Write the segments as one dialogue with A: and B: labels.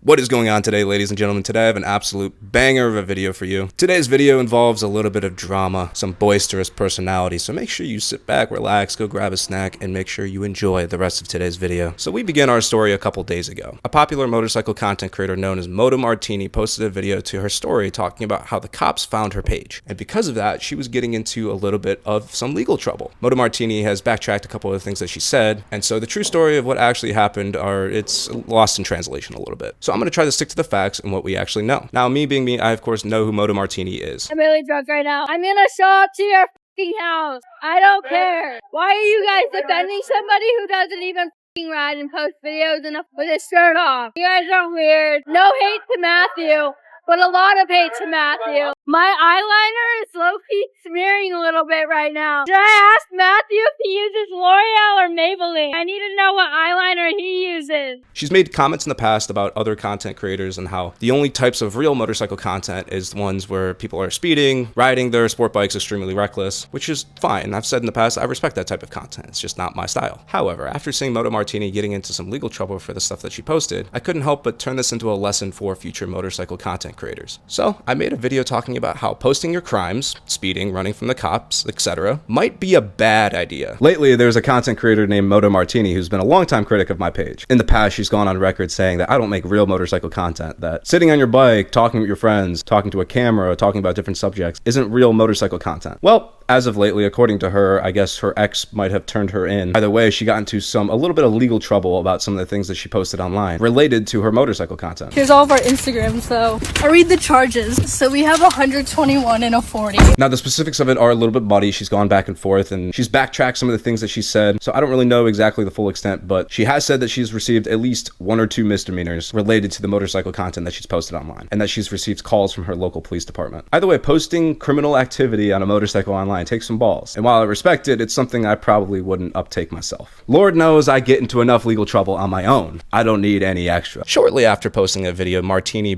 A: What is going on today, ladies and gentlemen? Today I have an absolute banger of a video for you. Today's video involves a little bit of drama, some boisterous personality, so make sure you sit back, relax, go grab a snack, and make sure you enjoy the rest of today's video. So we begin our story a couple days ago. A popular motorcycle content creator known as Moto Martini posted a video to her story talking about how the cops found her page. And because of that, she was getting into a little bit of some legal trouble. Moto Martini has backtracked a couple of things that she said, and so the true story of what actually happened it's lost in translation a little bit. So I'm going to try to stick to the facts and what we actually know. Now, me being me, I of course know who Moto Martini is.
B: I'm really drunk right now. I'm gonna show up to your f***ing house. I don't care. Why are you guys defending somebody who doesn't even f***ing ride and post videos with his shirt off? You guys are weird. No hate to Matthew, but a lot of hate to Matthew. My eyeliner is low-key smearing a little bit right now. Should I ask Matthew if he uses L'Oreal or Maybelline? I need to know what eyeliner he uses.
A: She's made comments in the past about other content creators and how the only types of real motorcycle content is the ones where people are speeding, riding their sport bikes extremely reckless, which is fine. I've said in the past, I respect that type of content. It's just not my style. However, after seeing Moto Martini getting into some legal trouble for the stuff that she posted, I couldn't help but turn this into a lesson for future motorcycle content creators. So I made a video talking about how posting your crimes, speeding, running from the cops, etc., might be a bad idea. Lately, there's a content creator named Moto Martini who's been a longtime critic of my page. In the past, she's gone on record saying that I don't make real motorcycle content, that sitting on your bike, talking with your friends, talking to a camera, talking about different subjects isn't real motorcycle content. Well, as of lately, according to her, I guess her ex might have turned her in. Either way, she got into a little bit of legal trouble about some of the things that she posted online related to her motorcycle content.
B: Here's all of our Instagrams, though. I read the charges. So we have 121 and a 40.
A: Now, the specifics of it are a little bit muddy. She's gone back and forth, and she's backtracked some of the things that she said. So I don't really know exactly the full extent, but she has said that she's received at least 1 or 2 misdemeanors related to the motorcycle content that she's posted online, and that she's received calls from her local police department. Either way, posting criminal activity on a motorcycle online takes some balls. And while I respect it, it's something I probably wouldn't uptake myself. Lord knows I get into enough legal trouble on my own. I don't need any extra. Shortly after posting that video, Martini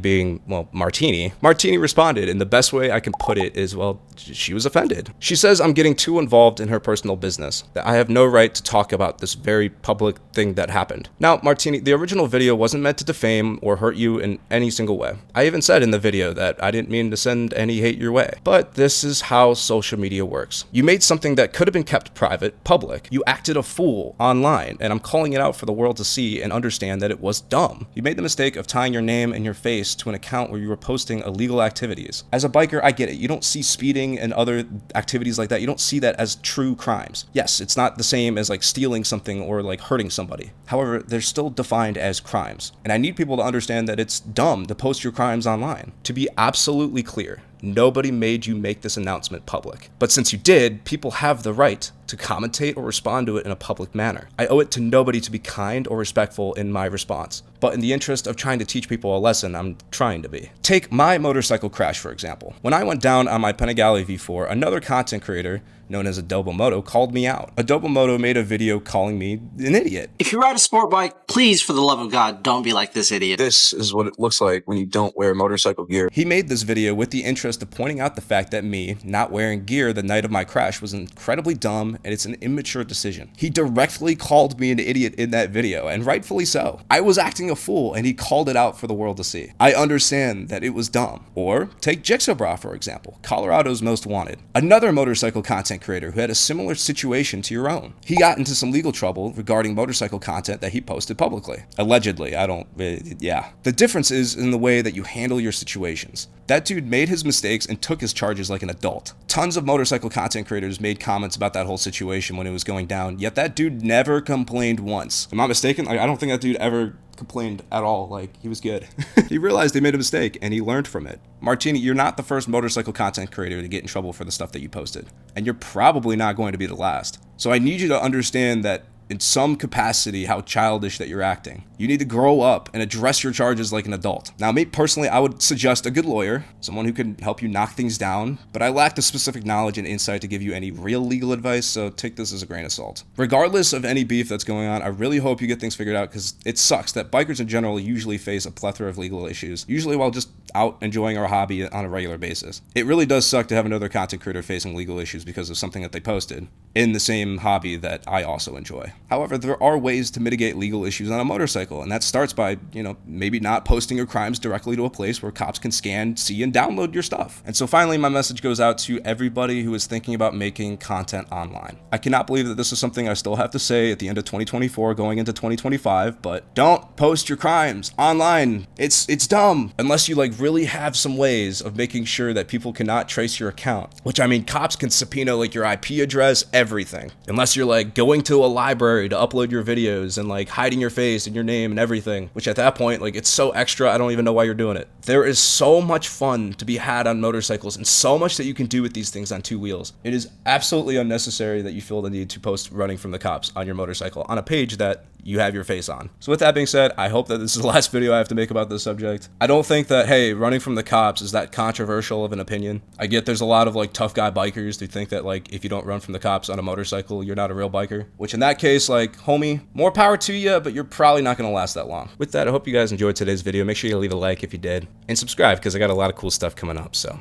A: responded, and the best way I can put it is, well, she was offended. She says I'm getting too involved in her personal business, that I have no right to talk about this very public thing that happened. Now, Martini, the original video wasn't meant to defame or hurt you in any single way. I even said in the video that I didn't mean to send any hate your way. But this is how social media works. You made something that could have been kept private, public. You acted a fool online, and I'm calling it out for the world to see and understand that it was dumb. You made the mistake of tying your name and your face to an account where you were posting illegal activities. As a biker, I get it. You don't see speeding and other activities like that. You don't see that as true crimes. Yes, it's not the same as like stealing something or like hurting somebody. However, they're still defined as crimes. And I need people to understand that it's dumb to post your crimes online. To be absolutely clear, nobody made you make this announcement public. But since you did, people have the right to commentate or respond to it in a public manner. I owe it to nobody to be kind or respectful in my response. But in the interest of trying to teach people a lesson, I'm trying to be. Take my motorcycle crash, for example. When I went down on my Panigale V4, another content creator known as Adobo Moto called me out. Adobo Moto made a video calling me an idiot.
C: If you ride a sport bike, please, for the love of God, don't be like this idiot.
D: This is what it looks like when you don't wear motorcycle gear.
A: He made this video with the interest of pointing out the fact that me not wearing gear the night of my crash was incredibly dumb and it's an immature decision. He directly called me an idiot in that video, and rightfully so. I was acting a fool and he called it out for the world to see. I understand that it was dumb. Or take Jigsaw Bra, for example, Colorado's most wanted. Another motorcycle content creator who had a similar situation to your own. He got into some legal trouble regarding motorcycle content that he posted publicly. Allegedly, yeah. The difference is in the way that you handle your situations. That dude made his mistakes and took his charges like an adult. Tons of motorcycle content creators made comments about that whole situation when it was going down, yet that dude never complained once. Am I mistaken? I don't think that dude ever complained at all. Like, he was good. He realized he made a mistake and he learned from it. Martini, you're not the first motorcycle content creator to get in trouble for the stuff that you posted, and you're probably not going to be the last. So I need you to understand that in some capacity how childish that you're acting. You need to grow up and address your charges like an adult. Now, me personally, I would suggest a good lawyer, someone who can help you knock things down, but I lack the specific knowledge and insight to give you any real legal advice, so take this as a grain of salt. Regardless of any beef that's going on, I really hope you get things figured out, because it sucks that bikers in general usually face a plethora of legal issues, usually while just out enjoying our hobby on a regular basis. It really does suck to have another content creator facing legal issues because of something that they posted in the same hobby that I also enjoy. However, there are ways to mitigate legal issues on a motorcycle, and that starts by, maybe not posting your crimes directly to a place where cops can scan, see, and download your stuff. And so finally, my message goes out to everybody who is thinking about making content online. I cannot believe that this is something I still have to say at the end of 2024 going into 2025, but don't post your crimes online. It's dumb. Unless you really have some ways of making sure that people cannot trace your account, which, I mean, cops can subpoena your IP address, everything. Unless you're going to a library to upload your videos and hiding your face and your name and everything, which at that point, it's so extra, I don't even know why you're doing it. There is so much fun to be had on motorcycles and so much that you can do with these things on two wheels. It is absolutely unnecessary that you feel the need to post running from the cops on your motorcycle on a page that you have your face on. So with that being said, I hope that this is the last video I have to make about this subject. I don't think that, hey, running from the cops is that controversial of an opinion. I get there's a lot of tough guy bikers who think that if you don't run from the cops on a motorcycle, you're not a real biker, which in that case, homie, more power to you, but you're probably not gonna last that long. With that, I hope you guys enjoyed today's video. Make sure you leave a like if you did, and subscribe because I got a lot of cool stuff coming up, so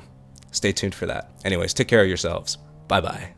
A: stay tuned for that. Anyways, take care of yourselves. Bye-bye.